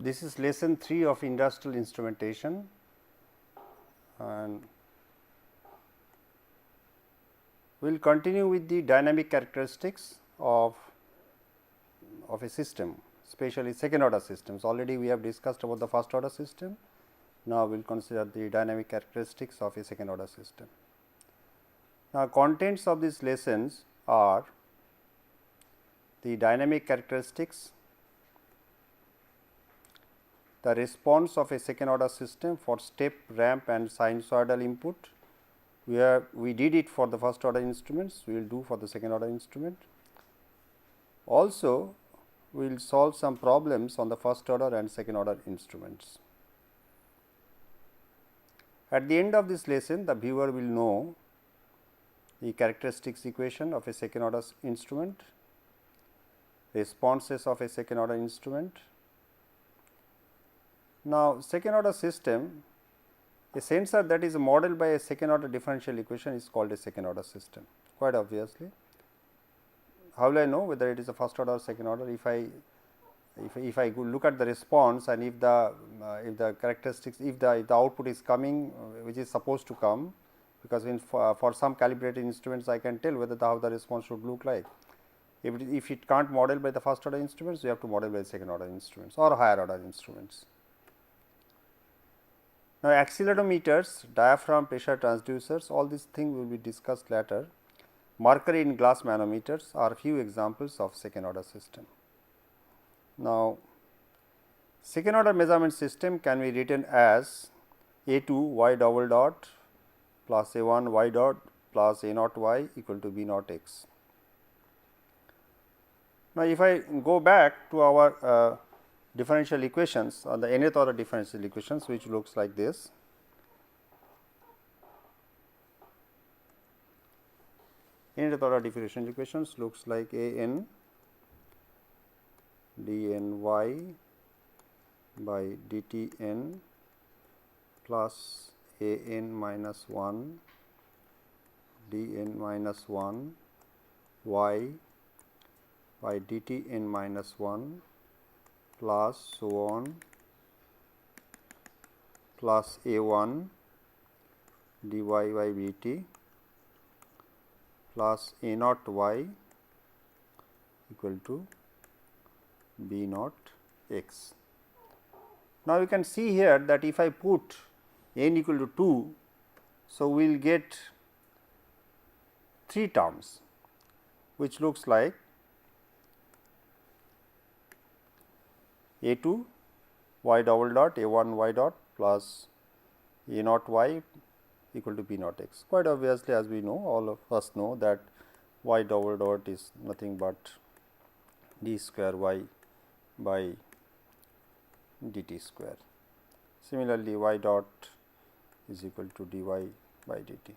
This is lesson 3 of industrial instrumentation, and we will continue with the dynamic characteristics of a system, especially second order systems. Already we have discussed about the first order system. Now, we will consider the dynamic characteristics of a second order system. Now, contents of these lessons are the dynamic characteristics, the response of a second order system for step, ramp and sinusoidal input. We did it for the first order instruments, we will do for the second order instrument. Also, we will solve some problems on the first order and second order instruments. At the end of this lesson, the viewer will know the characteristics equation of a second order instrument, responses of a second order instrument. Now, second order system, a sensor that is modeled by a second order differential equation is called a second order system, quite obviously. How will I know whether it is a first order or second order? If I look at the response, and if the characteristics, if the output is coming which is supposed to come, because for some calibrated instruments I can tell whether how the response should look like. If it can't model by the first order instruments, we have to model by the second order instruments or higher order instruments. Now, accelerometers, diaphragm, pressure transducers, all these things will be discussed later. Mercury in glass manometers are few examples of second order system. Now, second order measurement system can be written as A2 y double dot plus A1 y dot plus A naught y equal to B naught x. Now, if I go back to our differential equations or the nth order differential equations, which looks like this. Nth order differential equations looks like A n d n y by d t n plus A n minus 1 d n minus 1 y by d t n minus 1 plus so on plus A 1 dy by b t plus A naught y equal to B naught x. Now, you can see here that if I put n equal to 2, so we will get 3 terms, which looks like A2 y double dot A1 y dot plus A naught y equal to B naught x. Quite obviously, as we know, all of us know that y double dot is nothing but d square y by dt square. Similarly, y dot is equal to dy by dt.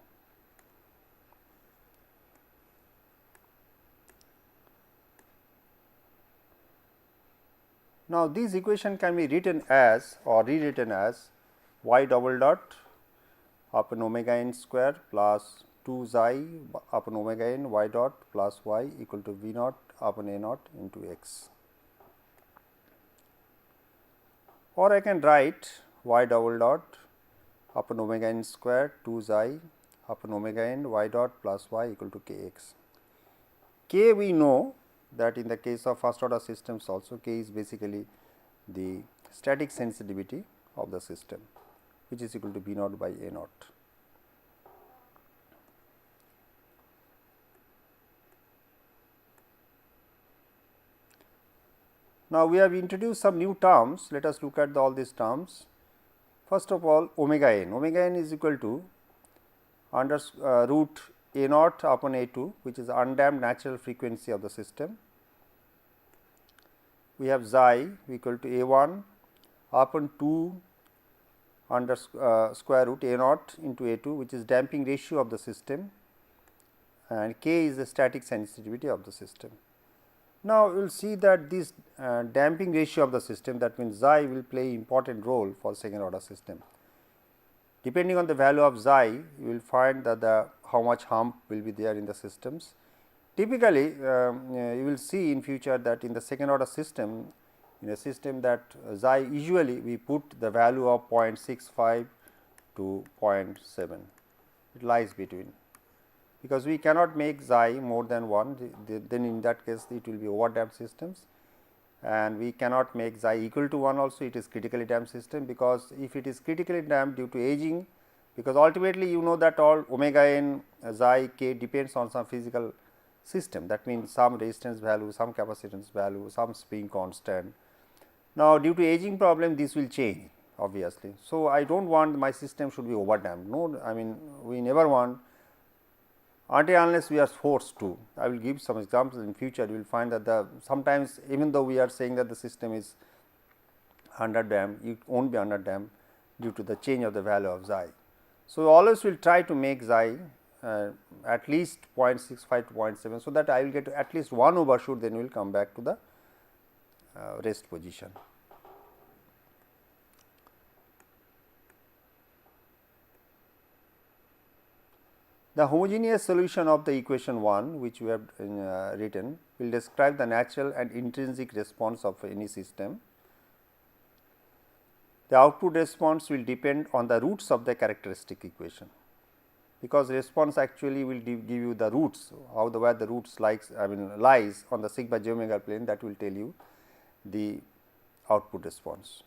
Now, this equation can be written as or rewritten as y double dot upon omega n square plus 2 xi upon omega n y dot plus y equal to v naught upon a naught into x. Or I can write y double dot upon omega n square 2 xi upon omega n y dot plus y equal to k x. K we know that in the case of first order systems also, k is basically the static sensitivity of the system, which is equal to B naught by A naught. Now, we have introduced some new terms. Let us look at all these terms. First of all, omega n. Omega n is equal to under root A naught upon A2, which is undamped natural frequency of the system. We have xi equal to A1 upon 2 under square root A naught into A2, which is damping ratio of the system, and k is the static sensitivity of the system. Now, we will see that this damping ratio of the system, that means xi will play important role for second order system. Depending on the value of xi, you will find that how much hump will be there in the systems. Typically, you will see in future that in the second order system, in a system that xi usually we put the value of 0.65 to 0.7, it lies between, because we cannot make xi more than 1, then in that case it will be overdamped systems, and we cannot make xi equal to 1 also, it is critically damped system, because if it is critically damped due to aging, because ultimately you know that all omega n xi k depends on some physical system, that means some resistance value, some capacitance value, some spring constant. Now, due to aging problem this will change obviously. So, I do not want my system should be overdamped, no, I mean we never want until unless we are forced to. I will give some examples in future, you will find that the sometimes even though we are saying that the system is underdamped, it will not be underdamped due to the change of the value of xi. So, always we will try to make xi at least 0.65 to 0.7, so that I will get at least one overshoot, then we will come back to the rest position. The homogeneous solution of the equation 1 which we have written will describe the natural and intrinsic response of any system. The output response will depend on the roots of the characteristic equation, because response actually will give you the roots, how the where the roots lies on the sigma j omega plane, that will tell you the output response.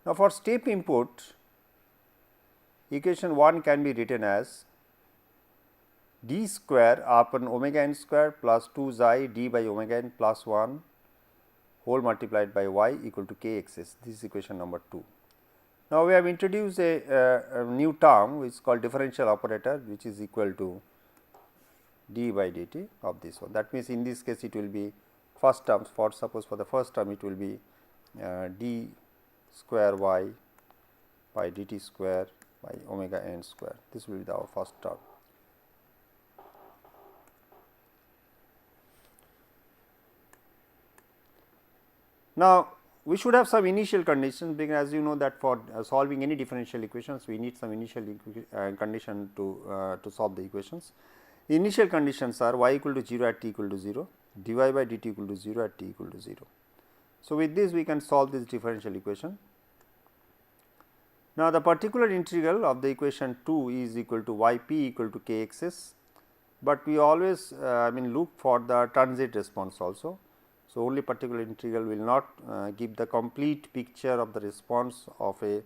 Now, for step input, equation 1 can be written as d square upon omega n square plus 2 xi d by omega n plus 1 whole multiplied by y equal to k x s. This is equation number 2. Now, we have introduced a new term which is called differential operator, which is equal to d by dt of this one. That means, in this case it will be first term, for suppose for the first term it will be d square y by dt square by omega n square. This will be our first term. Now, we should have some initial conditions, because as you know that for solving any differential equations we need some initial condition to solve the equations. The initial conditions are y equal to 0 at t equal to 0, dy by dt equal to 0 at t equal to 0. So, with this we can solve this differential equation. Now, the particular integral of the equation 2 is equal to y p equal to k x s, but we always look for the transient response also. So, only particular integral will not give the complete picture of the response of a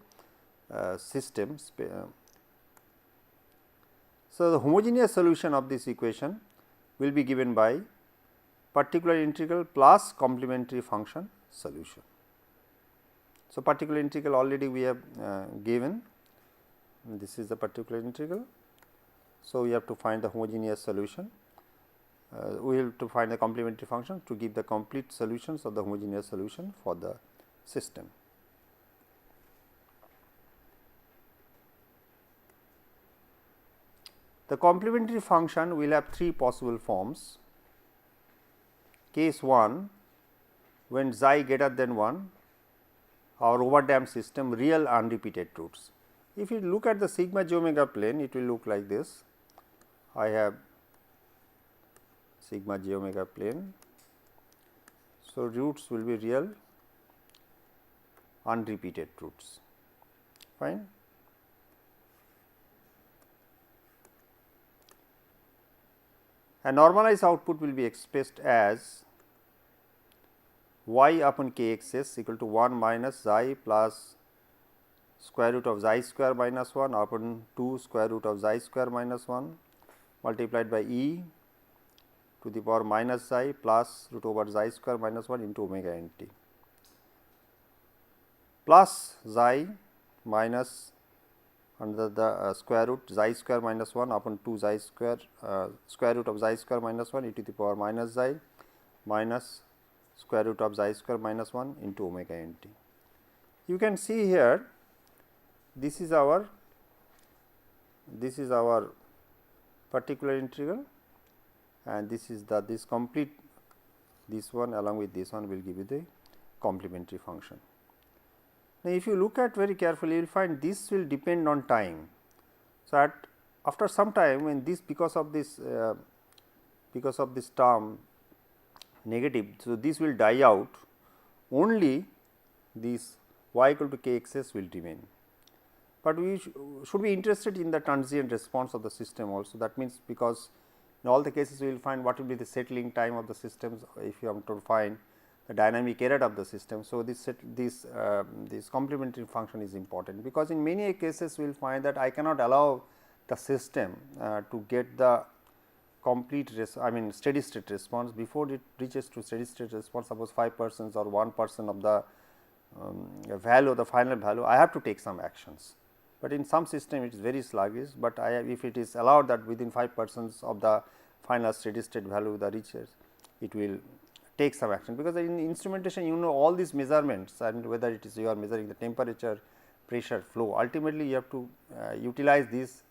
system. So, the homogeneous solution of this equation will be given by particular integral plus complementary function solution. So, particular integral already we have given, this is the particular integral. So, we have to find the homogeneous solution. We have to find the complementary function to give the complete solutions of the homogeneous solution for the system. The complementary function will have three possible forms. Case 1, when xi greater than 1, our overdamped system real unrepeated roots. If you look at the sigma j omega plane, it will look like this. I have sigma j omega plane. So, roots will be real unrepeated roots, fine. A normalized output will be expressed as y upon k x s equal to 1 minus xi plus square root of xi square minus 1 upon 2 square root of xi square minus 1 multiplied by e to the power minus xi plus root over xi square minus 1 into omega n t plus xi minus under the square root xi square minus 1 upon 2 xi square square root of xi square minus 1 e to the power minus xi minus square root of xi square minus 1 into omega n t. You can see here this is our particular integral, and this is this complete, this one along with this one will give you the complementary function. Now, if you look at very carefully, you will find this will depend on time. So, after some time, when this because of this term negative. So, this will die out, only this y equal to k x s will remain. But we should be interested in the transient response of the system also. That means, because in all the cases we will find what will be the settling time of the systems if you have to find the dynamic error of the system. So, this complementary function is important, because in many cases we will find that I cannot allow the system to get the complete steady state response before it reaches to steady state response. Suppose 5% or 1% of the value, the final value, I have to take some actions. But in some system it is very sluggish, but if it is allowed that within 5% of the final steady state value the reaches, it will take some action, because in instrumentation you know all these measurements, and whether it is you are measuring the temperature, pressure, flow, ultimately you have to utilize these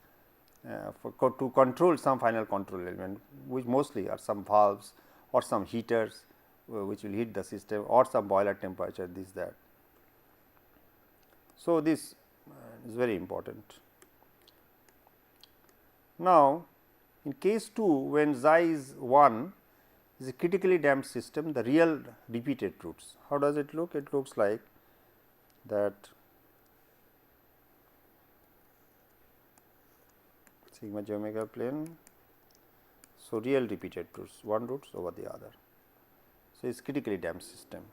to control some final control element, which mostly are some valves or some heaters which will heat the system, or some boiler temperature, this that. So, this is very important. Now, in case 2, when xi is 1 is a critically damped system, the real repeated roots. How does it look? It looks like that sigma j omega plane. So, real repeated roots, one roots over the other. So, it is critically damped system.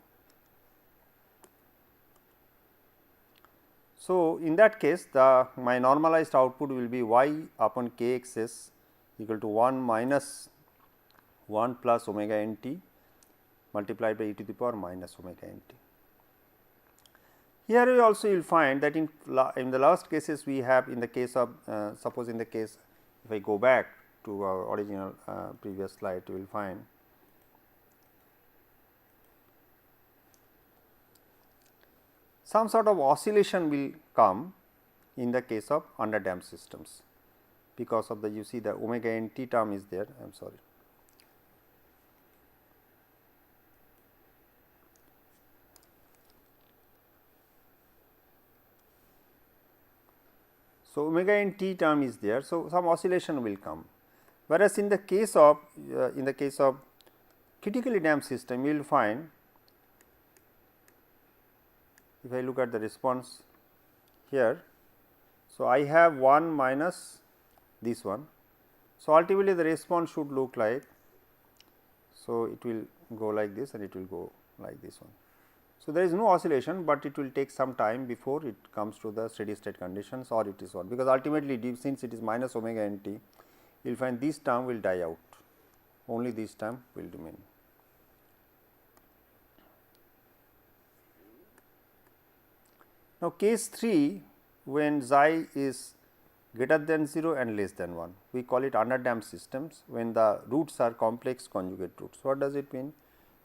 So, in that case my normalized output will be y upon k x s equal to 1 minus 1 plus omega n t multiplied by e to the power minus omega n t. Here we also will find that in the last cases we have, in the case of suppose in the case, if I go back to our original previous slide, you will find some sort of oscillation will come in the case of under damped systems, because of the, you see the omega n t term is there, I am sorry. So, omega n t term is there. So, some oscillation will come, whereas in the case of critically damped system, you will find, if I look at the response here. So, I have 1 minus this one. So, ultimately the response should look like, so it will go like this and it will go like this one. So, there is no oscillation, but it will take some time before it comes to the steady state conditions, or it is what, because ultimately since it is minus omega n t, you will find this term will die out, only this term will remain. Now, case 3, when xi is greater than 0 and less than 1, we call it under damped systems, when the roots are complex conjugate roots. What does it mean?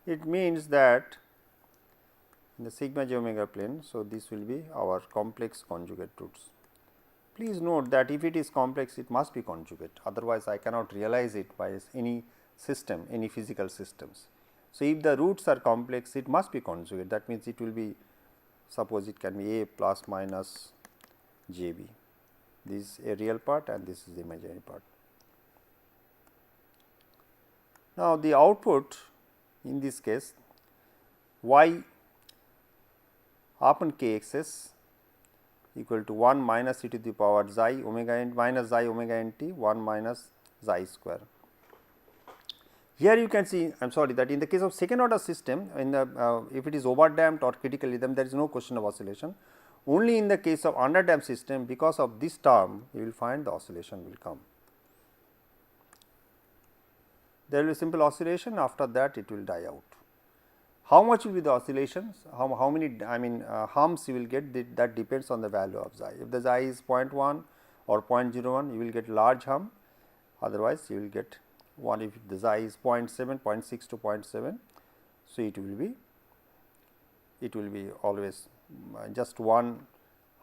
It means that in the sigma j omega plane. So, this will be our complex conjugate roots. Please note that if it is complex, it must be conjugate, otherwise I cannot realize it by any system, any physical systems. So, if the roots are complex, it must be conjugate, that means it will be, suppose it can be a plus minus j b, this is a real part and this is the imaginary part. Now, the output in this case y upon k x s equal to 1 minus e to the power xi omega n minus xi omega n t 1 minus xi square. Here you can see, I am sorry, that in the case of second order system, in the if it is over damped or critical rhythm, there is no question of oscillation. Only in the case of under damped system, because of this term, you will find the oscillation will come. There will be simple oscillation, after that it will die out. How much will be the oscillations? How many hums you will get, that depends on the value of xi. If the xi is 0.1 or 0.01, you will get large hum, otherwise you will get 1. If the xi is 0.7, 0.6 to 0.7, so it will be always just one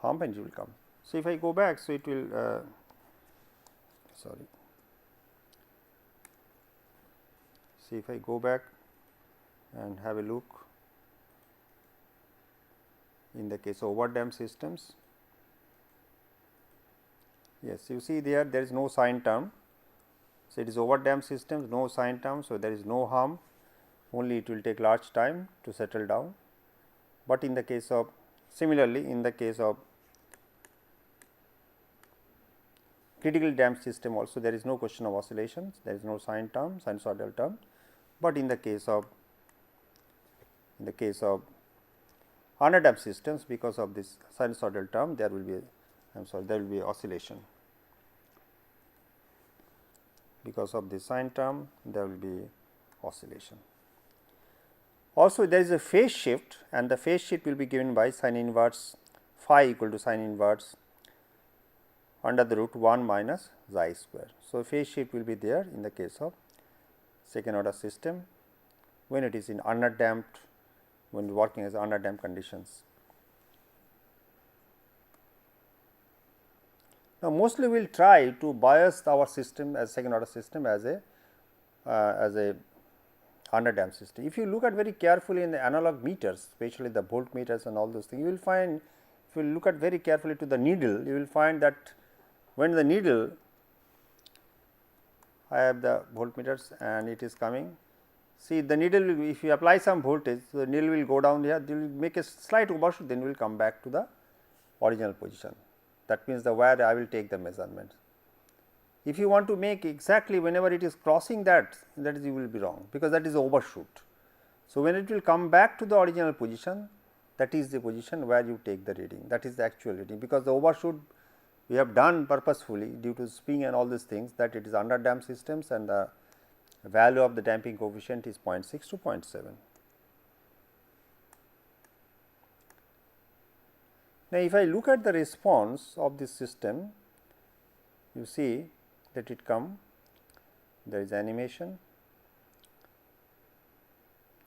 hum and it will come. So, if I go back, so it will see, if I go back and have a look in the case of over damped systems, yes, you see there is no sine term. So, it is over damped systems, no sine term. So, there is no hum. only it will take large time to settle down, but in the case of similarly in the case of critical damped system also there is no question of oscillations, there is no sine term, sinusoidal term, but in the case of underdamped systems, because of this sinusoidal term there will be there will be oscillation. Because of the sine term there will be oscillation. Also there is a phase shift, and the phase shift will be given by sin inverse phi equal to sin inverse under the root 1 minus xi square. So, phase shift will be there in the case of second order system when it is in underdamped, when working as underdamped conditions. Now, mostly we will try to bias our system as second order system as a underdamped system. If you look at very carefully in the analog meters, especially the voltmeters and all those things, you will find, if you look at very carefully to the needle, you will find that when the needle, I have the voltmeters and it is coming, see the needle will be, if you apply some voltage, the needle will go down here, they will make a slight overshoot, then will come back to the original position. That means the where I will take the measurement. If you want to make exactly whenever it is crossing that is you will be wrong, because that is overshoot. So, when it will come back to the original position, that is the position where you take the reading, that is the actual reading, because the overshoot we have done purposefully due to spin and all these things, that it is underdamped systems and the value of the damping coefficient is 0.6 to 0.7. Now, if I look at the response of this system, you see that it come, there is animation,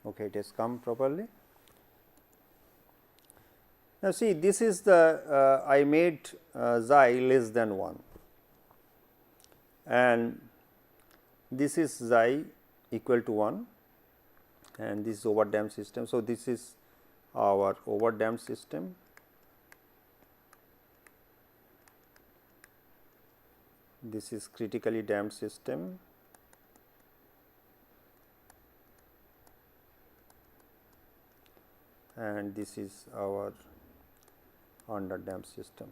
okay, it has come properly. Now, see this is the I made xi less than 1 and this is xi equal to 1 and this is overdamped system. So, this is our overdamped system. This is critically damped system. And this is our underdamped system.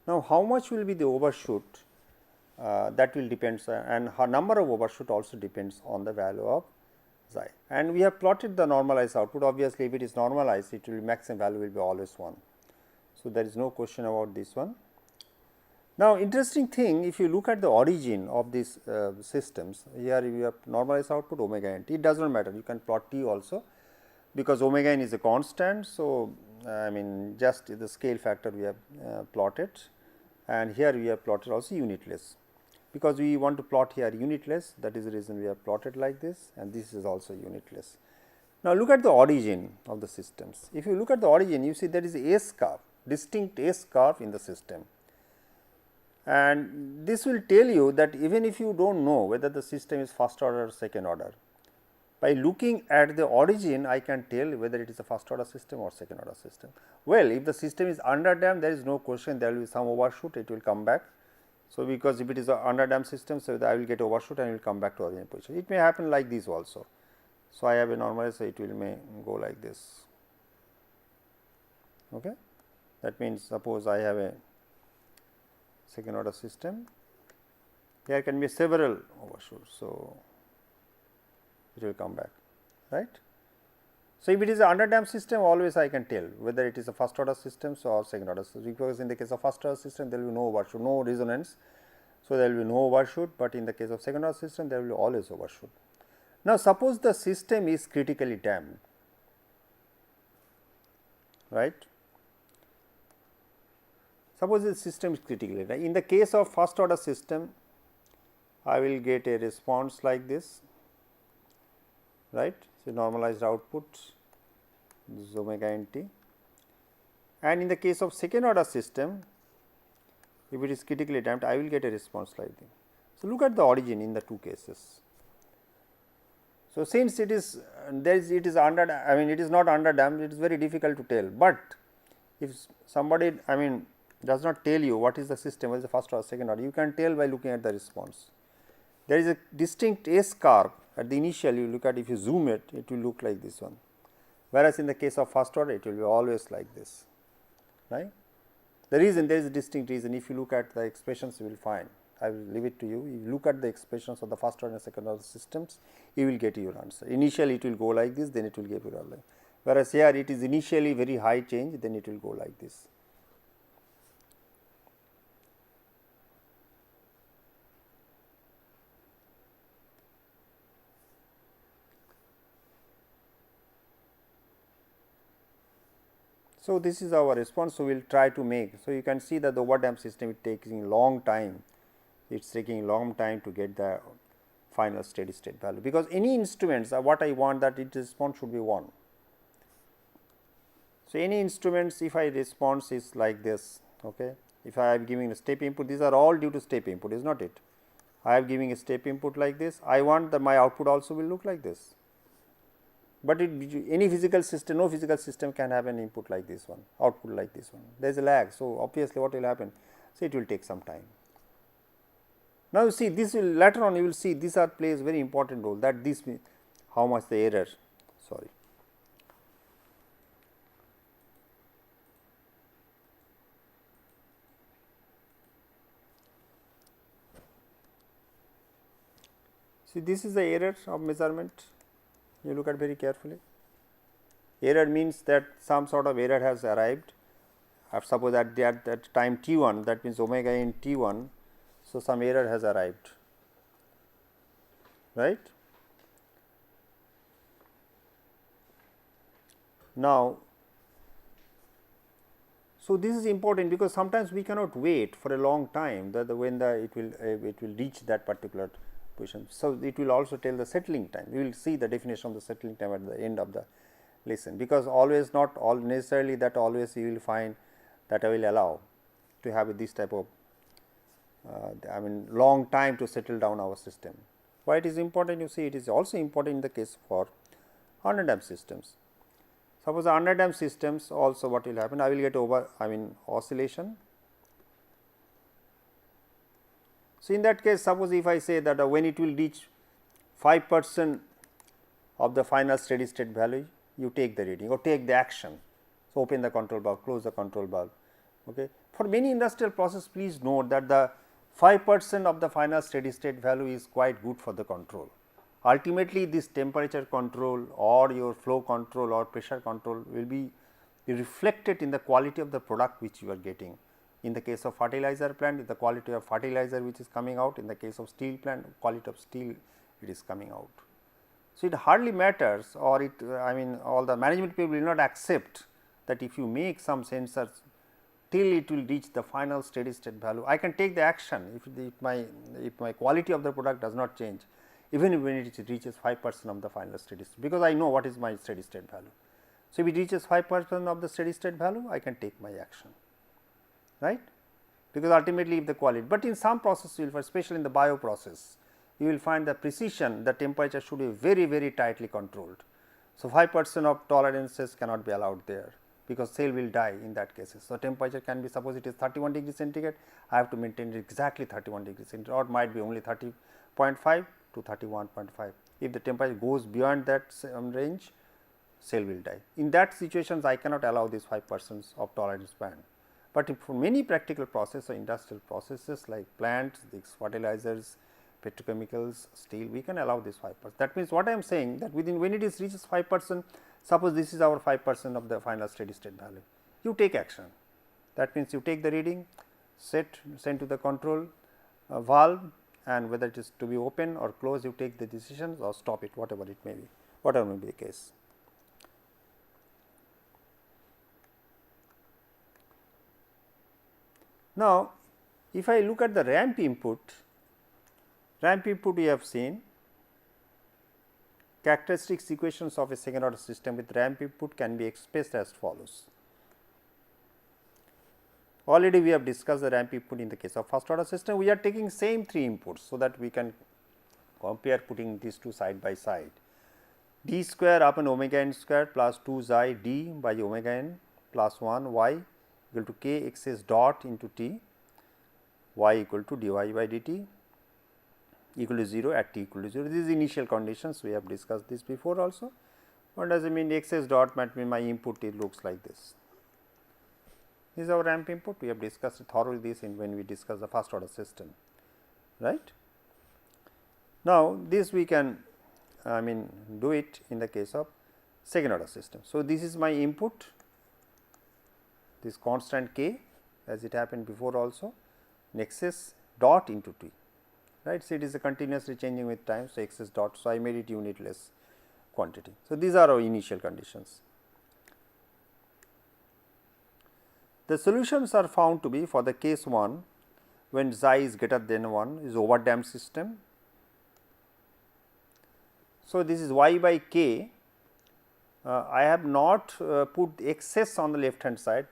Now, how much will be the overshoot, that will depends, and her number of overshoot also depends on the value of xi. And we have plotted the normalized output. Obviously, if it is normalized, it will maximum value will be always 1. So, there is no question about this one. Now, interesting thing, if you look at the origin of these systems, here you have normalized output omega n t, it does not matter, you can plot t also, because omega n is a constant. So, I mean just the scale factor we have plotted, and here we have plotted also unitless, because we want to plot here unitless, that is the reason we have plotted like this, and this is also unitless. Now, look at the origin of the systems. If you look at the origin, you see there is a S curve, distinct S curve in the system. And this will tell you that even if you do not know whether the system is first order or second order, by looking at the origin I can tell whether it is a first order system or second order system. Well, if the system is underdamped, there is no question, there will be some overshoot, it will come back. So, because if it is a underdamped system, so I will get overshoot and it will come back to original position. It may happen like this also. So, I have a normalized, so it will may go like this. Okay. That means, suppose I have a second order system, there can be several overshoots. So, it will come back, right. So, if it is an underdamped system, always I can tell whether it is a first order system or second order system, because in the case of first order system there will be no overshoot, no resonance. So, there will be no overshoot, but in the case of second order system there will be always overshoot. Now, suppose the system is critically damped, right. Suppose the system is critically damped. In the case of first order system, I will get a response like this, right. So, normalized output, this is omega n t, and in the case of second order system, if it is critically damped, I will get a response like this. So, look at the origin in the two cases. So, since it is it is under, I mean it is not underdamped, it is very difficult to tell, but if somebody, I mean does not tell you what is the system, what is the first order, second order. You can tell by looking at the response. There is a distinct S curve at the initial, you look at, if you zoom it, it will look like this one, whereas in the case of first order it will be always like this, right. The reason, there is a distinct reason, if you look at the expressions you will find, I will leave it to you. If you look at the expressions of the first order and second order systems, you will get your answer. Initially it will go like this, then it will give you all like, whereas here it is initially very high change, then it will go like this. So, this is our response. So, we will try to make. So, you can see that the overdamped system, it taking long time, it is taking long time to get the final steady state value, because any instruments, what I want that its response should be 1. So, any instruments, if I response is like this, okay. If I am giving a step input, these are all due to step input, is not it? I am giving a step input like this, I want that my output also will look like this. But any physical system, no physical system can have an input like this one, output like this one, there is a lag. So, obviously, what will happen? So, it will take some time. Now, you see this will later on you will see these are plays very important role, that this means how much the error, sorry. See, this is the error of measurement, you look at very carefully. Error means that some sort of error has arrived, suppose at that time t 1, that means omega in t 1. So, some error has arrived, right. Now, so this is important, because sometimes we cannot wait for a long time that when it will reach that particular position. So, it will also tell the settling time. We will see the definition of the settling time at the end of the lesson, because always not all necessarily that always you will find that I will allow to have this type of I mean long time to settle down our system. Why it is important? You see, it is also important in the case for underdamped systems. Suppose underdamped systems also what will happen? I will get oscillation. So, in that case, suppose if I say that when it will reach 5% of the final steady state value, you take the reading or take the action. So, open the control valve, close the control valve. Okay. For many industrial process, please note that the 5% of the final steady state value is quite good for the control. Ultimately, this temperature control or your flow control or pressure control will be reflected in the quality of the product which you are getting. In the case of fertilizer plant, the quality of fertilizer which is coming out. In the case of steel plant, quality of steel it is coming out. So, it hardly matters, or it all the management people will not accept that if you make some sensors till it will reach the final steady state value, I can take the action if my quality of the product does not change, even when it reaches 5% of the final steady state, because I know what is my steady state value. So, if it reaches 5% of the steady state value, I can take my action, right, because ultimately if the quality, but in some process you will find, especially in the bio process, you will find the precision, the temperature should be very, very tightly controlled. So, 5% of tolerances cannot be allowed there, because cell will die in that cases. So, temperature can be, suppose it is 31 degree centigrade, I have to maintain it exactly 31 degree centigrade, or might be only 30.5 to 31.5. If the temperature goes beyond that range, cell will die. In that situations, I cannot allow this 5% of tolerance band. But if for many practical processes or industrial processes like plants, these fertilizers, petrochemicals, steel, we can allow this 5%. That means, what I am saying that within when it is reaches 5%, suppose this is our 5% of the final steady state value, you take action. That means, you take the reading, send to the control valve, and whether it is to be open or closed, you take the decisions or stop it, whatever it may be, whatever may be the case. Now, if I look at the ramp input we have seen characteristics equations of a second order system with ramp input can be expressed as follows. Already we have discussed the ramp input in the case of first order system. We are taking same 3 inputs, so that we can compare putting these two side by side. D square upon omega n square plus 2 xi d by omega n plus 1 y equal to k xs dot into t, y equal to dy by dt equal to 0 at t equal to 0. These initial conditions, we have discussed this before also. What does it mean? Xs dot might mean my input, it looks like this. This is our ramp input. We have discussed thoroughly this in when we discuss the first order system, right. Now, this we can do it in the case of second order system. So, this is my input, this constant k as it happened before also, xs dot into t, right. So, it is a continuously changing with time. So, xs dot. So, I made it unitless quantity. So, these are our initial conditions. The solutions are found to be for the case 1 when xi is greater than 1 is overdamped system. So, this is y by k. I have not put excess on the left hand side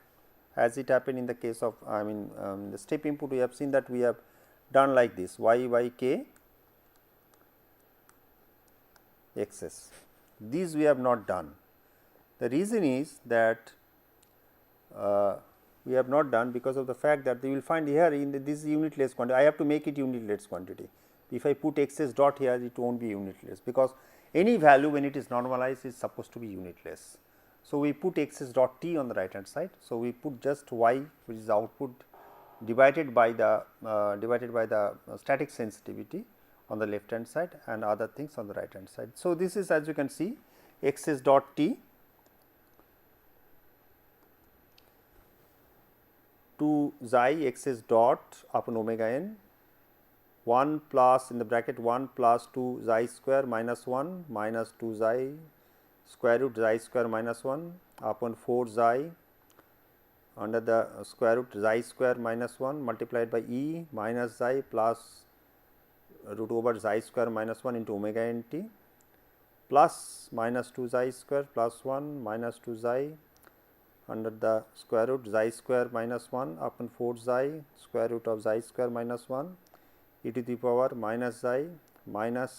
as it happened in the case of the step input. We have seen that we have done like this y by k excess. These we have not done. The reason is that we have not done because of the fact that you will find here in this unitless quantity, I have to make it unitless quantity. If I put xs dot here, it will not be unitless, because any value when it is normalized is supposed to be unitless. So, we put xs dot t on the right hand side. So, we put just y, which is output divided by the static sensitivity on the left hand side and other things on the right hand side. So, this is, as you can see, xs dot t to xi xs dot upon omega n 1 plus in the bracket 1 plus 2 xi square minus 1 minus 2 xi square root xi square minus 1 upon 4 xi under the square root xi square minus 1 multiplied by e minus xi plus root over xi square minus 1 into omega n t plus minus 2 xi square plus 1 minus 2 xi under the square root xi square minus 1 upon 4 xi square root of xi square minus 1 e to the power minus xi minus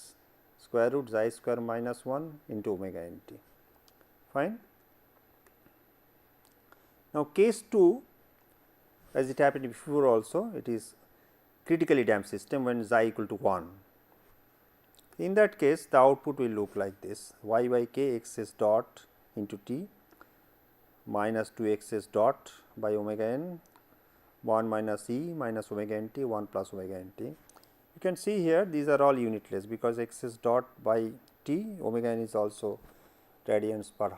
square root xi square minus 1 into omega n t. Fine. Now, case 2, as it happened before also, it is critically damped system when xi equal to 1. In that case, the output will look like this y by k xs dot into t minus 2 xs dot by omega n 1 minus e minus omega n t 1 plus omega n t. You can see here these are all unitless, because xs dot by t omega n is also radians per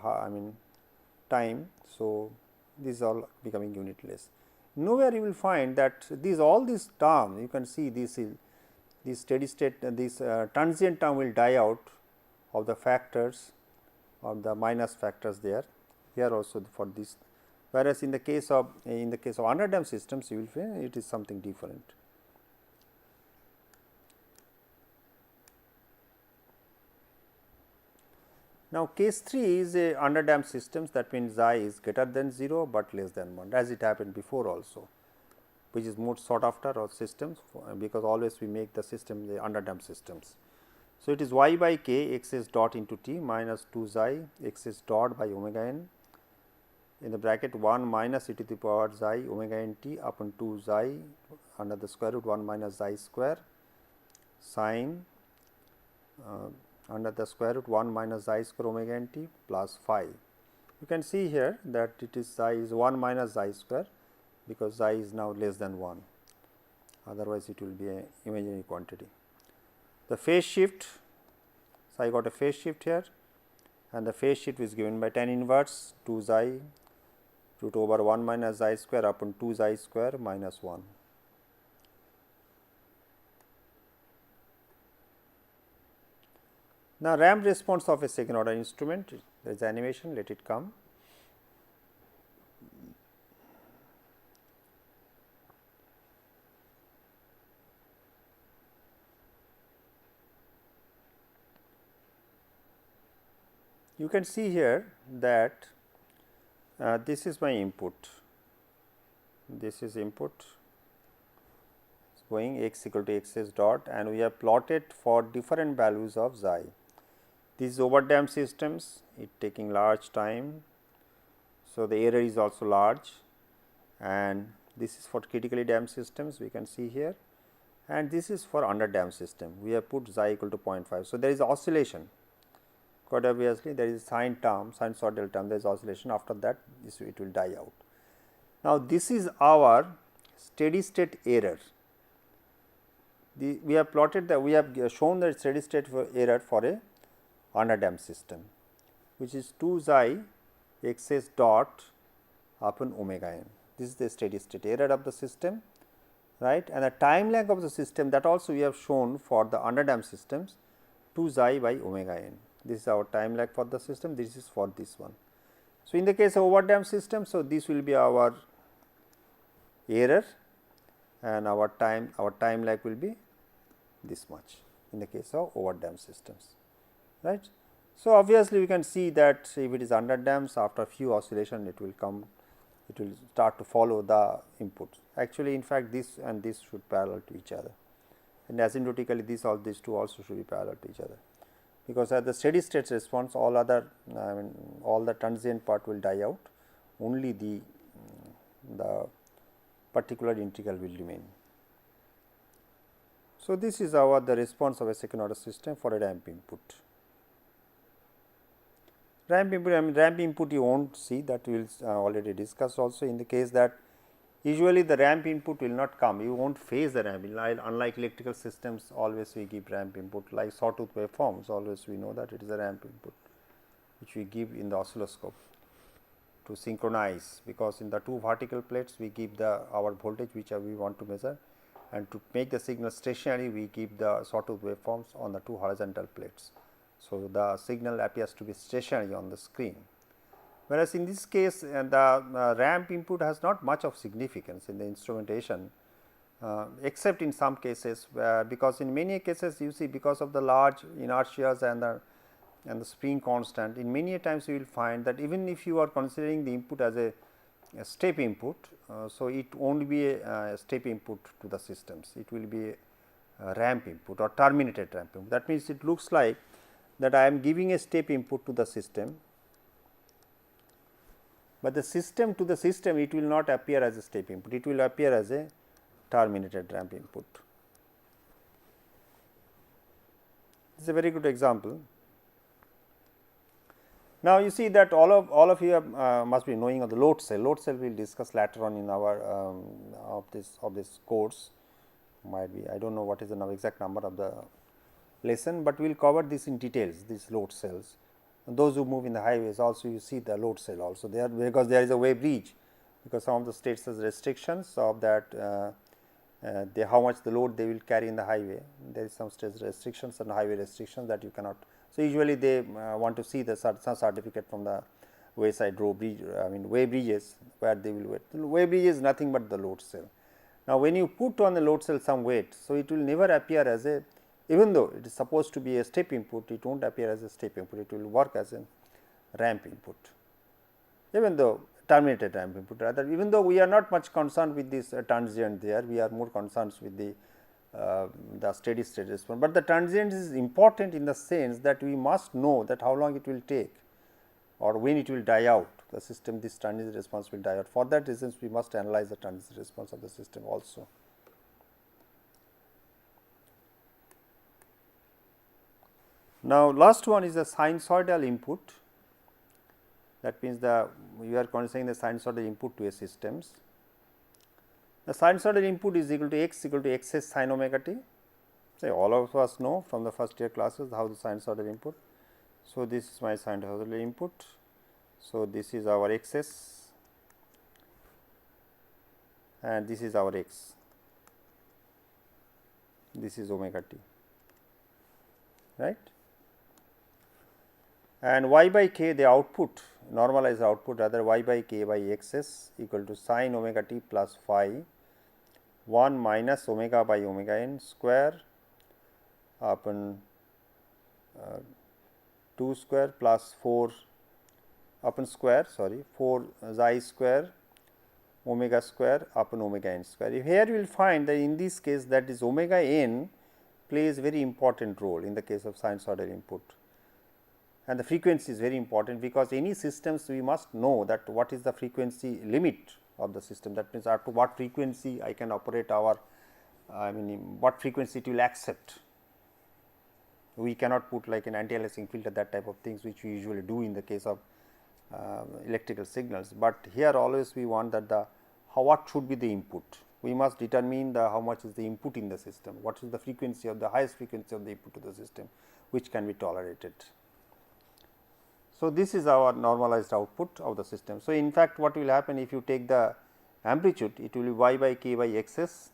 time. So, these all becoming unitless. Nowhere you will find that all these term, you can see this steady state, this transient term will die out of the factors of the minus factors there. Here also for this, whereas in the case of underdamped systems, you will find it is something different. Now, case 3 is a underdamped systems, that means xi is greater than 0, but less than 1, as it happened before also, which is more sought after of systems, because always we make the system the underdamped systems. So, it is y by k xs dot into t minus 2 xi xs dot by omega n in the bracket 1 minus e to the power xi omega n t upon 2 xi under the square root 1 minus xi square sin under the square root 1 minus xi square omega n t plus phi. You can see here that it is xi is 1 minus xi square, because xi is now less than 1, otherwise it will be a imaginary quantity. The phase shift, so I got a phase shift here, and the phase shift is given by tan inverse 2 xi root over 1 minus xi square upon 2 xi square minus 1. Now, ramp response of a second order instrument, there is animation, let it come. You can see here that this is my input, this is input going x equal to xs dot, and we have plotted for different values of xi. These overdamped systems, it taking large time. So, the error is also large, and this is for critically damped systems, we can see here, and this is for under damped system. We have put xi equal to 0.5. So, there is oscillation, quite obviously there is sine term, sinusoidal term, there is oscillation, after that this it will die out. Now, this is our steady state error. We have plotted that, we have shown the steady state error for a under damped system, which is 2 xi x s dot upon omega n. This is the steady state error of the system, right, and the time lag of the system, that also we have shown for the under damped systems, 2 xi by omega n. This is our time lag for the system, this is for this one. So, in the case of over damped system, so this will be our error and our time lag will be this much in the case of over damped systems, right. So, obviously, we can see that if it is under damped, after a few oscillation it will come, it will start to follow the input. Actually, in fact, this and this should parallel to each other, and asymptotically these two also should be parallel to each other, because at the steady state response all other all the transient part will die out, only the particular integral will remain. So, this is the response of a second order system for a ramp input. Ramp input you will not see, that we will already discussed also, in the case that usually the ramp input will not come, you will not phase the ramp, unlike electrical systems always we give ramp input, like sawtooth waveforms always we know that it is a ramp input which we give in the oscilloscope to synchronize, because in the two vertical plates we give our voltage which we want to measure, and to make the signal stationary we give the sawtooth waveforms on the two horizontal plates. So, the signal appears to be stationary on the screen, whereas in this case the ramp input has not much of significance in the instrumentation, except in some cases, because in many cases you see, because of the large inertias and the spring constant, in many times you will find that even if you are considering the input as a step input, so it won't be a step input to the systems, it will be a ramp input or terminated ramp input. That means, it looks like that I am giving a step input to the system, but the system to the system it will not appear as a step input, it will appear as a terminated ramp input. This is a very good example. Now, you see that all of you have, must be knowing of the load cell. Load cell we will discuss later on in our of this course. Might be, I do not know what is the exact number of the lesson, but we will cover this in details, these load cells. And those who move in the highways also you see the load cell also there, because there is a way bridge, because some of the states has restrictions of that how much the load they will carry in the highway. There is some state restrictions and highway restrictions that you cannot. So, usually they want to see the some certificate from the wayside road bridge, way bridges, where they will wait. The way bridge is nothing but the load cell. Now, when you put on the load cell some weight, so it will never appear as a, even though it is supposed to be a step input, it will not appear as a step input, it will work as a ramp input, even though terminated ramp input. Rather, even though we are not much concerned with this transient there, we are more concerned with the steady state response, but the transient is important in the sense that we must know that how long it will take or when it will die out the system, this transient response will die out. For that reasons we must analyze the transient response of the system also. Now, last one is the sinusoidal input, that means we are considering the sinusoidal input to a systems. The sinusoidal input is equal to x s sin omega t. Say all of us know from the first year classes how the sinusoidal input. So, this is my sinusoidal input. So, this is our x s and this is our x, this is omega t, right, and y by k the output, normalized output, rather y by k by x s equal to sin omega t plus phi 1 minus omega by omega n square upon 2 square plus 4 upon square 4 xi square omega square upon omega n square. Here you will find that in this case that is omega n plays very important role in the case of sinusoidal input, and the frequency is very important, because any systems we must know that what is the frequency limit of the system. That means, up to what frequency I can operate our, what frequency it will accept. We cannot put like an anti-aliasing filter, that type of things which we usually do in the case of electrical signals, but here always we want that what should be the input. We must determine how much is the input in the system, what is the frequency of the highest frequency of the input to the system which can be tolerated. So, this is our normalized output of the system. So, in fact, what will happen if you take the amplitude, it will be y by k by x s,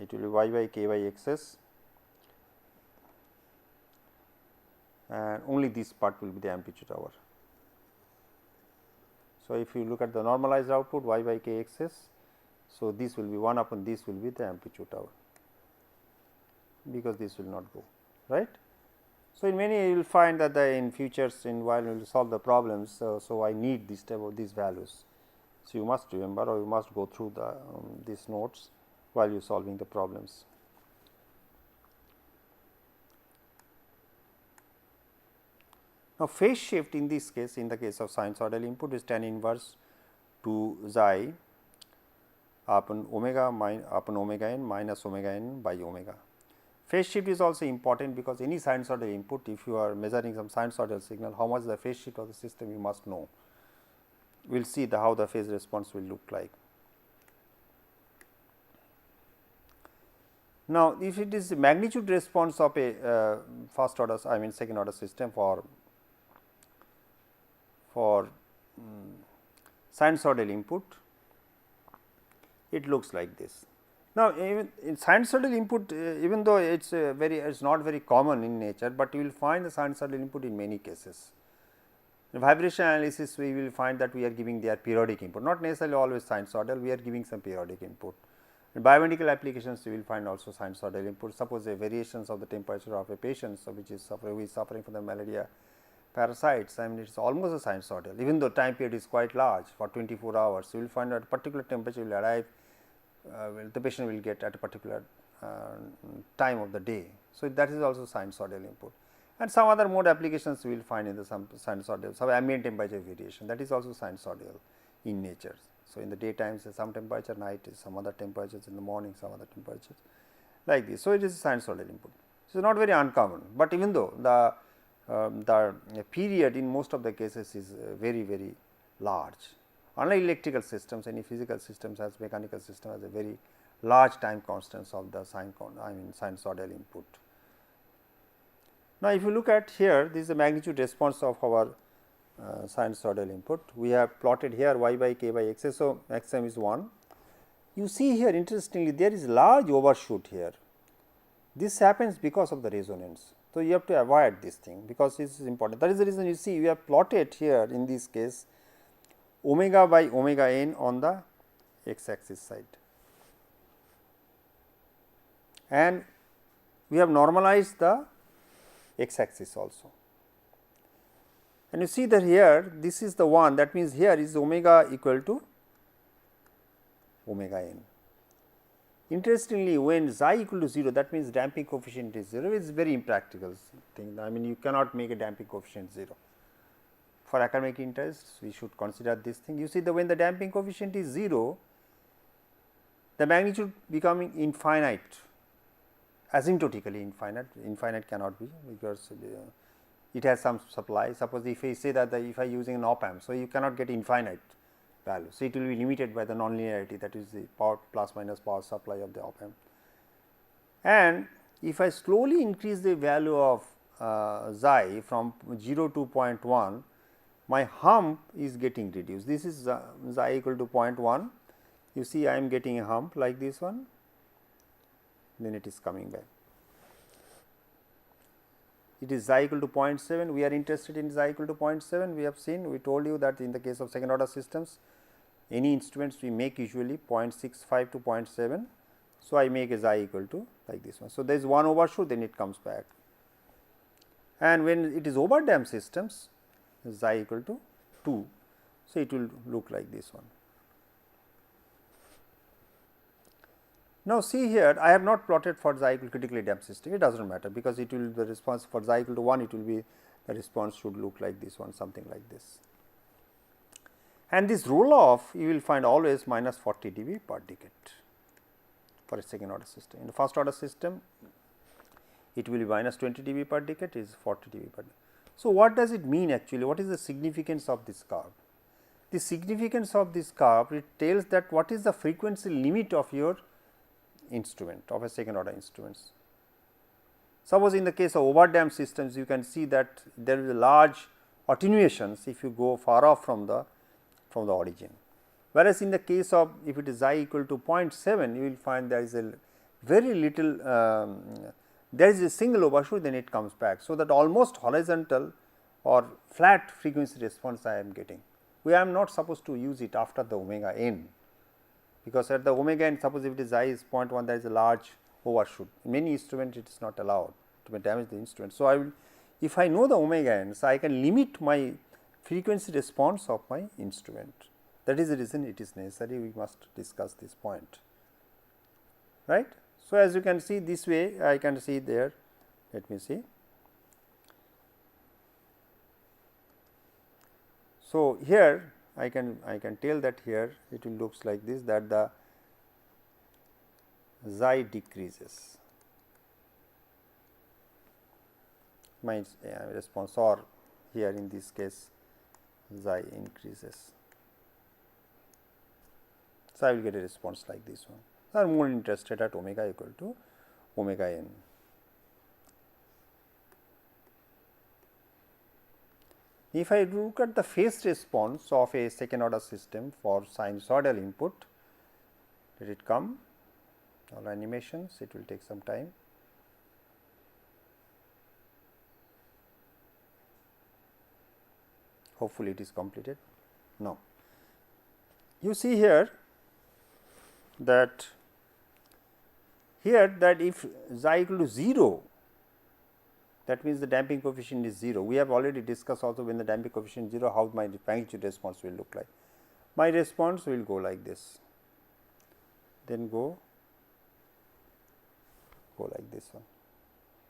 it will be y by k by x s, and only this part will be the amplitude hour. So, if you look at the normalized output y by k x s, so this will be 1 upon this will be the amplitude hour, because this will not go, right. So, in many you will find that in futures in while you will solve the problems, so I need this type of these values. So, you must remember or you must go through the these notes while you are solving the problems. Now, phase shift in this case, in the case of sinusoidal input, is tan inverse to xi upon omega n minus omega n by omega. Phase shift is also important, because any sinusoidal input, if you are measuring some sinusoidal signal, how much the phase shift of the system you must know. We will see how the phase response will look like. Now, if it is the magnitude response of a first order, second order system for sinusoidal input, it looks like this. Now, even in sinusoidal input, even though it is not very common in nature, but you will find the sinusoidal input in many cases. In vibration analysis, we will find that we are giving their periodic input, not necessarily always sinusoidal, we are giving some periodic input. In biomedical applications, you will find also sinusoidal input. Suppose the variations of the temperature of a patient, so which is suffering from the malaria parasites, it is almost a sinusoidal, even though time period is quite large for 24 hours. You will find that a particular temperature will arrive, the patient will get at a particular time of the day. So, that is also sinusoidal input, and some other mode applications we will find in the some sinusoidal, some ambient temperature variation, that is also sinusoidal in nature. So, in the daytime some temperature, night is some other temperatures, in the morning some other temperatures, like this. So, it is sinusoidal input. So, not very uncommon, but even though the period in most of the cases is very large. Unlike electrical systems, any physical systems has mechanical system has a very large time constants of the sinusoidal input. Now, if you look at here, this is the magnitude response of our sinusoidal input. We have plotted here y by k by x s. So, x m is 1. You see here, interestingly, there is large overshoot here. This happens because of the resonance. So, you have to avoid this thing, because this is important. That is the reason you see we have plotted here in this case omega by omega n on the x axis side, and we have normalized the x axis also. And you see that here this is the one, that means here is omega equal to omega n. Interestingly, when xi equal to 0, that means damping coefficient is 0, it is very impractical thing. You cannot make a damping coefficient 0. For academic interests, we should consider this thing. You see that when the damping coefficient is 0, the magnitude becoming infinite, asymptotically infinite cannot be, because it has some supply. Suppose if I say that if I using an op amp, so you cannot get infinite value. So, it will be limited by the nonlinearity, that is the power plus minus power supply of the op amp. And if I slowly increase the value of xi from 0 to 0.1, my hump is getting reduced. This is xi equal to 0.1. You see I am getting a hump like this one, then it is coming back. It is xi equal to 0.7. We are interested in xi equal to 0.7. We have seen, we told you that in the case of second order systems, any instruments we make usually 0.65 to 0.7. So, I make a xi equal to like this one. So, there is one overshoot, then it comes back, and when it is overdamped systems, xi equal to 2. So, it will look like this one. Now, see here, I have not plotted for xi equal to critically damped system, it does not matter, because it will the response for xi equal to 1, it will be the response should look like this one, something like this. and this roll off you will find always minus 40 dB per decade for a second order system. In the first order system, it will be minus 20 dB per decade, is 40 dB per decade. So, what does it mean actually? What is the significance of this curve? The significance of this curve, it tells that what is the frequency limit of your instrument, of a second order instruments. Suppose in the case of overdamped systems, you can see that there is a large attenuations if you go far off from the origin. Whereas, in the case of if it is I equal to 0.7, you will find there is a very little, there is a single overshoot, then it comes back. So, that almost horizontal or flat frequency response I am getting. We are not supposed to use it after the omega n, because at the omega n, suppose if it is I is 0.1, there is a large overshoot. In many instruments it is not allowed to damage the instrument. So, I will, if I know the omega n, so I can limit my frequency response of my instrument. That is the reason it is necessary, we must discuss this point, right. So, as you can see this way, I can see there, let me see. So, here I can tell that here it will looks like this, that the xi decreases, my response, or here in this case xi increases. So, I will get a response like this one. I am more interested at omega equal to omega n. If I look at the phase response of a second order system for sinusoidal input, let it come, all animations, it will take some time. Hopefully, it is completed. Now, you see here that if xi equal to 0, that means the damping coefficient is 0. We have already discussed also when the damping coefficient is 0, how my magnitude response will look like. My response will go like this, then go like this one,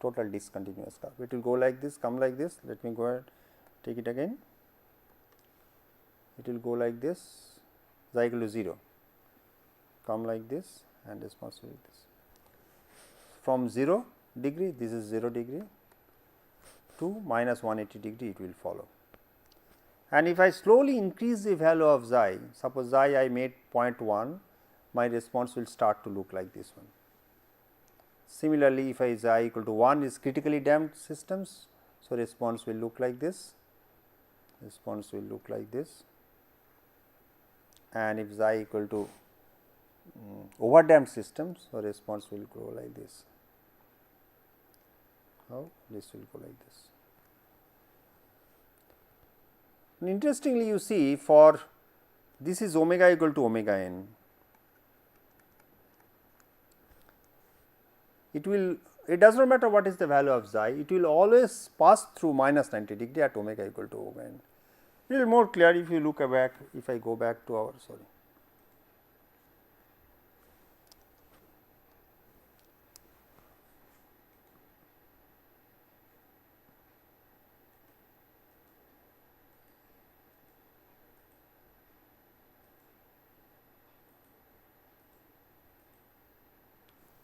total discontinuous curve. It will go like this, come like this. Let me go ahead, take it again. It will go like this, xi equal to 0, come like this, and response will be this. From 0 degree, this is 0 degree, to minus 180 degree, it will follow. And if I slowly increase the value of xi, suppose xi I made 0.1, my response will start to look like this one. Similarly, if I xi equal to 1 is critically damped systems, so response will look like this, response will look like this, and if xi equal to overdamped systems, so response will go like this. How? This will go like this. And interestingly, you see for this is omega equal to omega n, it does not matter what is the value of xi, it will always pass through minus 90 degree at omega equal to omega n. It will be more clear if you look back, if I go back to our, sorry.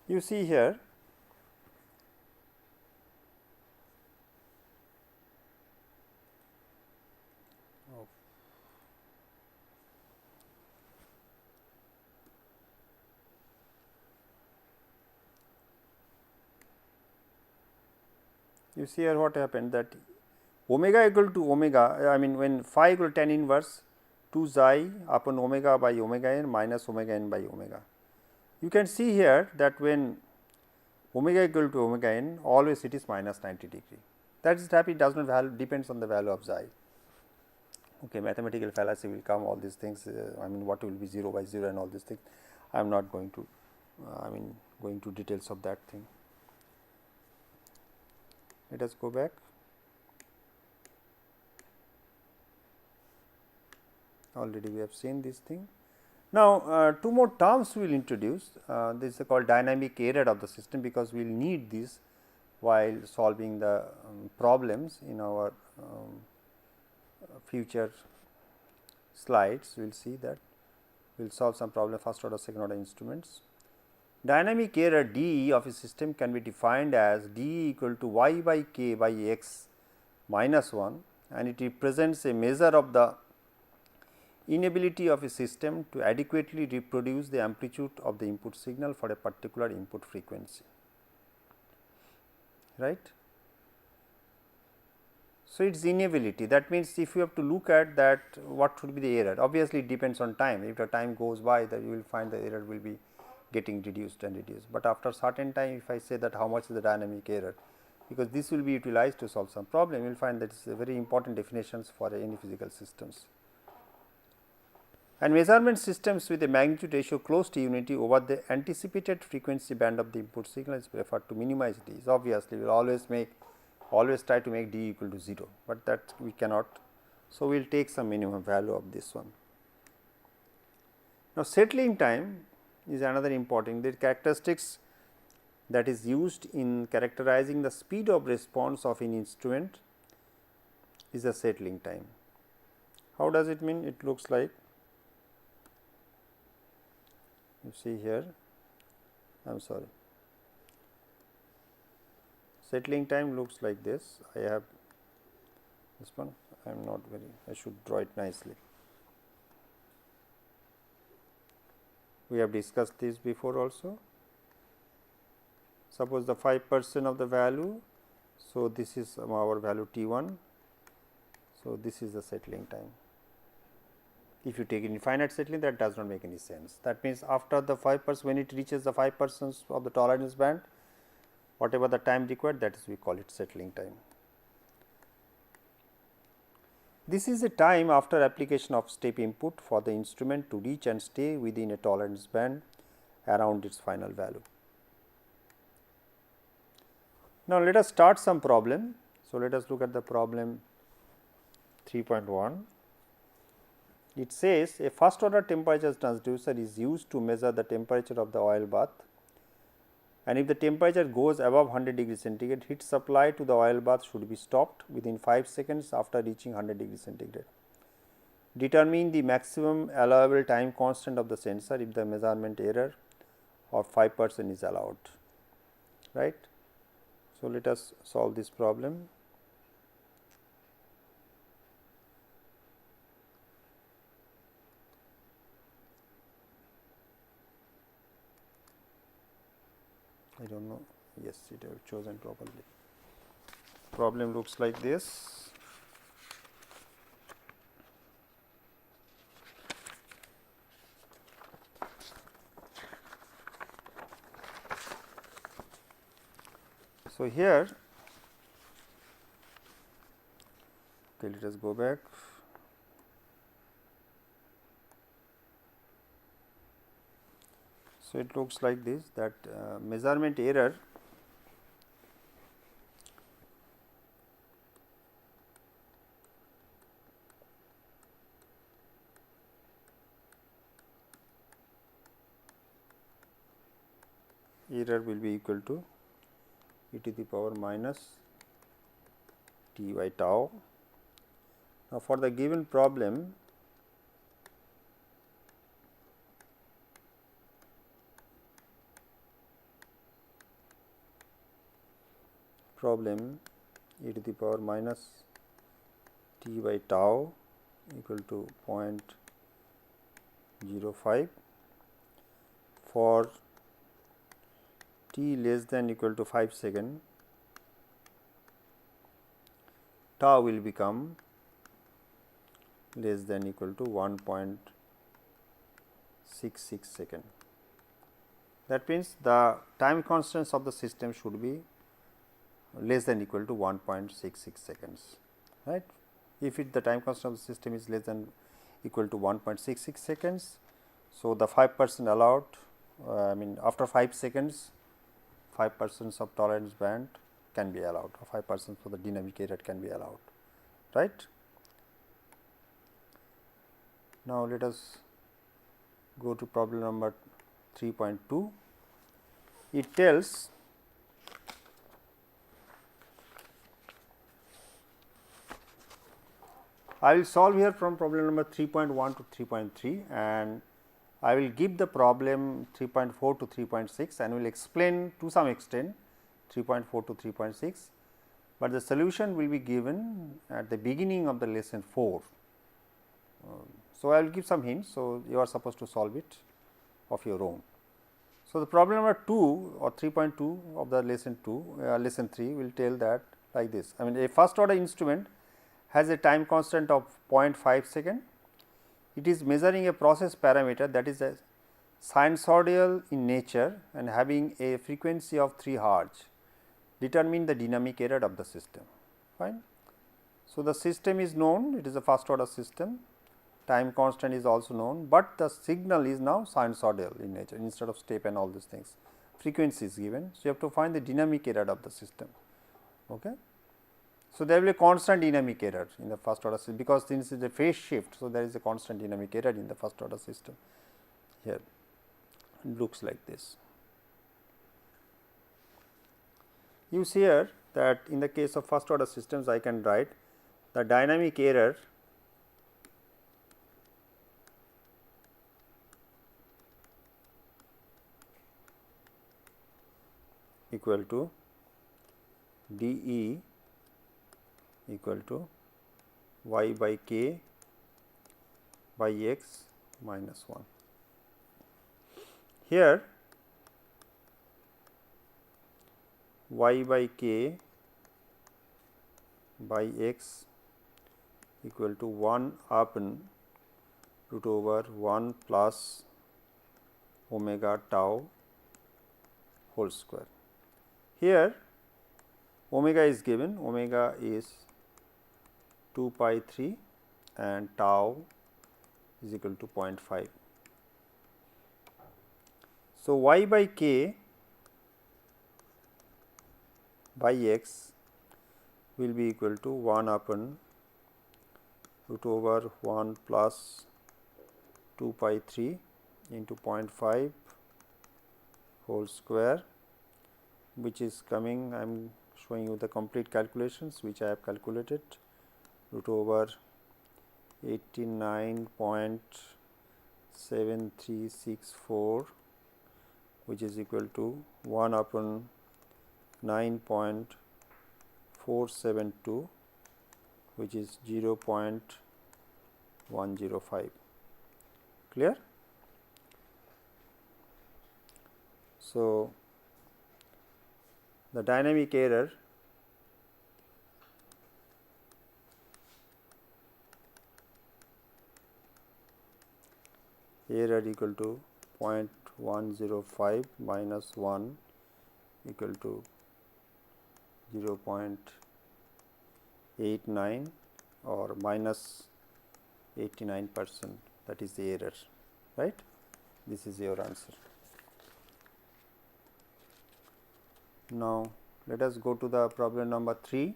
You see here, you see here what happened, that omega equal to omega, I mean when phi equal to tan inverse 2 xi upon omega by omega n minus omega n by omega. You can see here that when omega equal to omega n, always it is minus 90 degree. That is happy, does not value, depends on the value of xi. Okay, mathematical fallacy will come, all these things, I mean what will be 0 by 0 and all these things. I am not going to, going to details of that thing. Let us go back. Already we have seen this thing. Now, two more terms we will introduce. This is called dynamic error of the system, because we will need this while solving the problems in our future slides, we will see that we will solve some problem first order, second order instruments. Dynamic error d of a system can be defined as d equal to y by k by x minus 1, and it represents a measure of the inability of a system to adequately reproduce the amplitude of the input signal for a particular input frequency, right. So, it is inability, that means, if you have to look at that what should be the error, obviously it depends on time. If the time goes by, that you will find the error will be getting reduced and reduced, but after certain time if I say that how much is the dynamic error, because this will be utilized to solve some problem, you will find that it is a very important definitions for any physical systems. And measurement systems with a magnitude ratio close to unity over the anticipated frequency band of the input signal is preferred to minimize these. Obviously, we will always try to make d equal to 0, but that we cannot. So, we will take some minimum value of this one. Now, settling time is another important, the characteristics that is used in characterizing the speed of response of an instrument is the settling time. How does it mean? It looks like, you see here, I am sorry, settling time looks like this. I have this one, I am not very, I should draw it nicely. We have discussed this before also. Suppose the 5% of the value, so this is our value T1, so this is the settling time. If you take infinite settling, that does not make any sense. That means, after the 5%, when it reaches the 5% of the tolerance band, whatever the time required, that is we call it settling time. This is the time after application of step input for the instrument to reach and stay within a tolerance band around its final value. Now, let us start some problem. So, let us look at the problem 3.1. It says a first order temperature transducer is used to measure the temperature of the oil bath, and if the temperature goes above 100 degree centigrade, heat supply to the oil bath should be stopped within 5 seconds after reaching 100 degree centigrade. Determine the maximum allowable time constant of the sensor if the measurement error of 5% is allowed, right. So, let us solve this problem. I do not know, yes, it have chosen properly. Problem looks like this. So, here, okay, let us go back. So, it looks like this, that measurement error will be equal to e to the power minus t by tau. Now, for the given problem, e to the power minus t by tau equal to 0.05 for t less than equal to 5 second, tau will become less than equal to 1.66 second. That means, the time constants of the system should be less than equal to 1.66 seconds, right. If the time constant of the system is less than equal to 1.66 seconds, so the 5% allowed, I mean after 5 seconds 5% of tolerance band can be allowed, or 5% for the dynamic error can be allowed, right. Now, let us go to problem number 3.2. It tells I will solve here from problem number 3.1 to 3.3, and I will give the problem 3.4 to 3.6 and will explain to some extent 3.4 to 3.6, but the solution will be given at the beginning of the lesson 4. So, I will give some hints. So, you are supposed to solve it of your own. So, the problem number 2 or 3.2 of the lesson 3 will tell that like this. I mean, a first order instrument has a time constant of 0.5 second. It is measuring a process parameter that is a sinusoidal in nature and having a frequency of 3 hertz. Determine the dynamic error of the system. Fine. So, the system is known, it is a first order system, time constant is also known, but the signal is now sinusoidal in nature instead of step and all these things. Frequency is given. So, you have to find the dynamic error of the system. Okay. So, there will be a constant dynamic error in the first order system, because since it is a phase shift. So, there is a constant dynamic error in the first order system. Here it looks like this. You see here that in the case of first order systems, I can write the dynamic error equal to dE equal to y by k by x minus 1. Here y by k by x equal to 1 upon root over 1 plus omega tau whole square. Here omega is given, omega is 2 pi 3 and tau is equal to 0.5. So, y by k by x will be equal to 1 upon root over 1 plus 2 pi 3 into 0.5 whole square, which is coming, I am showing you the complete calculations which I have calculated, root over 89.7364, which is equal to 1 upon 9.472, which is 0.105. Clear? So, the dynamic error equal to 0.105 minus 1 equal to 0.89 or minus 89%, that is the error, right. This is your answer. Now, let us go to the problem number 3.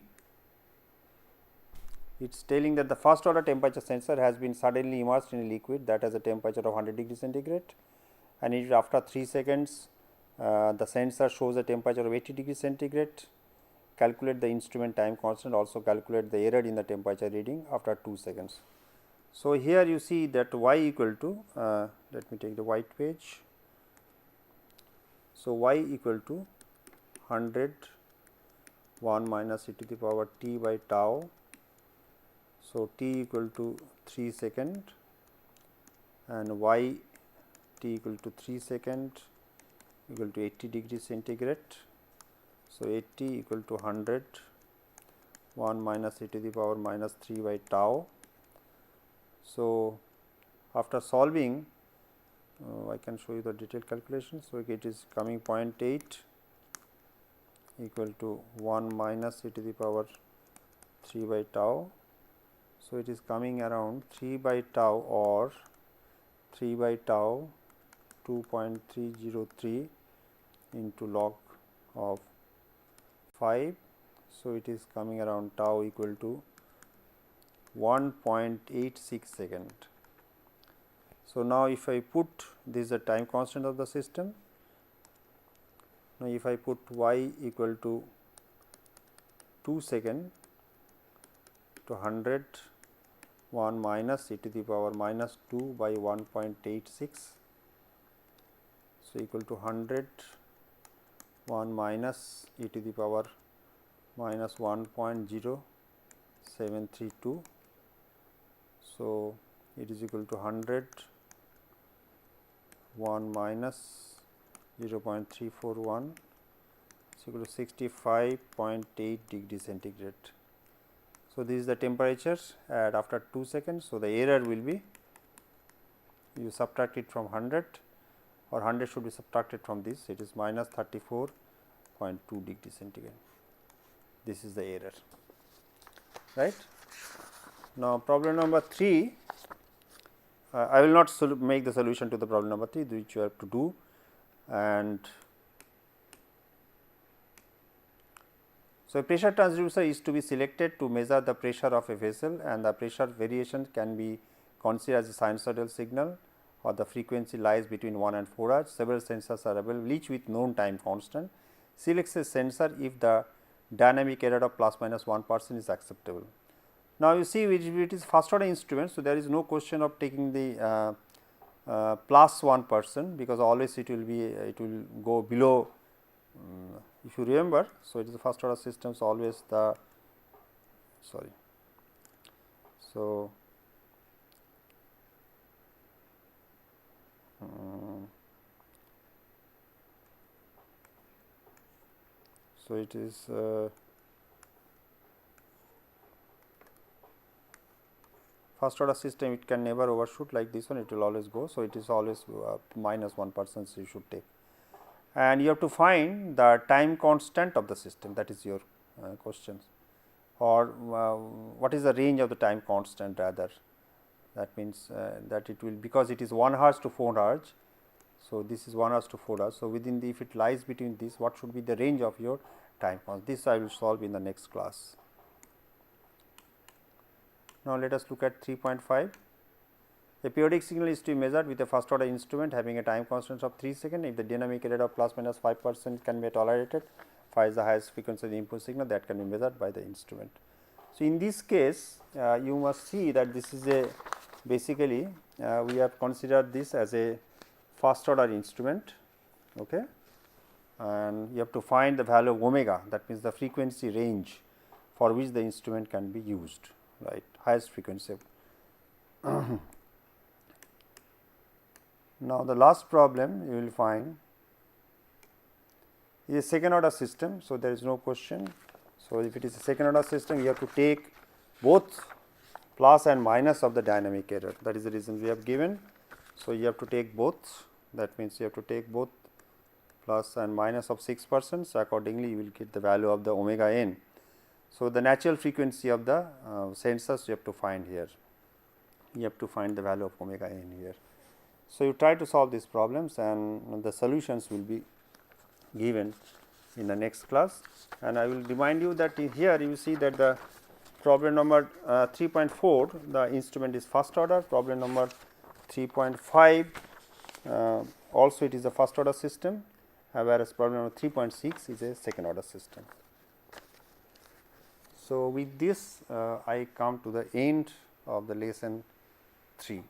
It is telling that the first order temperature sensor has been suddenly immersed in a liquid that has a temperature of 100 degree centigrade, and it after 3 seconds the sensor shows a temperature of 80 degree centigrade. Calculate the instrument time constant, also calculate the error in the temperature reading after 2 seconds. So, here you see that y equal to, let me take the white page. So, y equal to 100 1 minus e to the power t by tau. So, t equal to 3 second and y t equal to 3 second equal to 80 degree centigrade. So, 80 equal to 100 1 minus e to the power minus 3 by tau. So, after solving I can show you the detailed calculation. So, it is coming 0.8 equal to 1 minus e to the power 3 by tau. So, it is coming around 3 by tau or 3 by tau 2.303 into log of 5. So, it is coming around tau equal to 1.86 second. So, now if I put this is the time constant of the system. Now, if I put y equal to 2 second to 100 1 minus e to the power minus 2 by 1.86. So, equal to 100 1 minus e to the power minus 1.0732. So, it is equal to 100 1 minus 0.341 is equal to 65.8 degree centigrade. So, this is the temperature at after 2 seconds. So, the error will be, you subtract it from 100 or 100 should be subtracted from this, it is minus 34.2 degree centigrade. This is the error, right. Now, problem number 3, I will not make the solution to the problem number 3, which you have to do, and so a pressure transducer is to be selected to measure the pressure of a vessel, and the pressure variation can be considered as a sinusoidal signal, or the frequency lies between 1 and 4 Hz. Several sensors are available, each with known time constant. Select a sensor if the dynamic error of plus minus 1% is acceptable. Now, you see which it is first order instrument. So, there is no question of taking the plus 1%, because always it will be it will go below, if you remember. So, it is the first order systems always the sorry. So, so it is first order system, it can never overshoot like this one, it will always go. So, it is always minus 1%, so you should take, and you have to find the time constant of the system, that is your questions, or what is the range of the time constant rather, that means that it will, because it is 1 Hz to 4 Hz. So, this is 1 Hz to 4 Hz. So, within the, if it lies between this, what should be the range of your time constant? This I will solve in the next class. Now, let us look at 3.5. A periodic signal is to be measured with a first order instrument having a time constant of 3 seconds. If the dynamic error of plus minus 5% can be tolerated, phi is the highest frequency of the input signal that can be measured by the instrument. So, in this case, you must see that this is a basically we have considered this as a first order instrument, okay, and you have to find the value of omega, that means the frequency range for which the instrument can be used, right, highest frequency. Now, the last problem you will find is a second order system. So, there is no question. So, if it is a second order system, you have to take both plus and minus of the dynamic error, that is the reason we have given. So, you have to take both, that means you have to take both plus and minus of 6%. So, accordingly you will get the value of the omega n. So, the natural frequency of the sensors you have to find here, you have to find the value of omega n here. So, you try to solve these problems, and the solutions will be given in the next class, and I will remind you that here you see that the problem number 3.4, the instrument is first order, problem number 3.5 also it is a first order system, whereas problem number 3.6 is a second order system. So, with this I come to the end of the lesson 3.